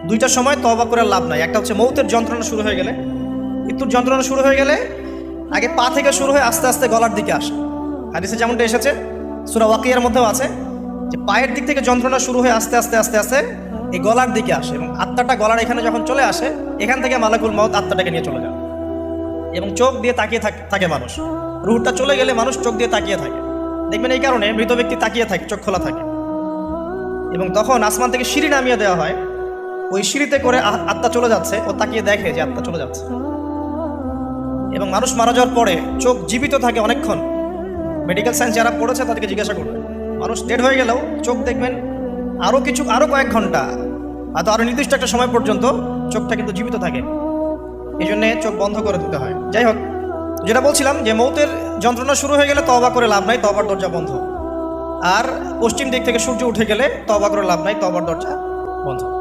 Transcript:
দুইটা সময় তওবা করে লাভ নাই। একটা হচ্ছে মৌতের যন্ত্রণা শুরু হয়ে গেলে, মৃত্যুর যন্ত্রণা শুরু হয়ে গেলে আগে পা থেকে শুরু হয়ে আস্তে আস্তে গলার দিকে আসে। হাদিসে যেমনটা এসেছে, সূরা ওয়াকিয়ার মধ্যেও আছে যে পায়ের দিক থেকে যন্ত্রণা শুরু হয়ে আস্তে আস্তে আস্তে আস্তে এই গলার দিকে আসে, এবং আত্মাটা গলার এখানে যখন চলে আসে, এখান থেকে মালাকুল মউত আত্মাটাকে নিয়ে চলে যায়, এবং চোখ দিয়ে তাকিয়ে থাকে মানুষ। রুহটা চলে গেলে মানুষ চোখ দিয়ে তাকিয়ে থাকে, দেখবেন এই কারণে মৃত ব্যক্তি তাকিয়ে থাকে, চোখ খোলা থাকে। এবং তখন আসমান থেকে সিঁড়ি নামিয়ে দেওয়া হয়, ওই সিঁড়িতে করে আত্মা চলে যাচ্ছে, ও তাকিয়ে দেখে যে আত্মা চলে যাচ্ছে। এবং মানুষ মারা যাওয়ার পরে চোখ জীবিত থাকে অনেকক্ষণ। মেডিকেল সায়েন্স যারা পড়েছে তাদেরকে জিজ্ঞাসা করবে, মানুষ ডেড হয়ে গেলেও চোখ দেখবেন আরও কয়েক ঘন্টা, হয়তো আরও নির্দিষ্ট একটা সময় পর্যন্ত চোখটা কিন্তু জীবিত থাকে। এই জন্যে চোখ বন্ধ করে দিতে হয়। যাই হোক, যেটা বলছিলাম যে মৌতের যন্ত্রণা শুরু হয়ে গেলে তওবা করে লাভ নাই, তওবার দরজা বন্ধ। আর পশ্চিম দিক থেকে সূর্য উঠে গেলে তওবা করে লাভ নাই, তওবার দরজা বন্ধ।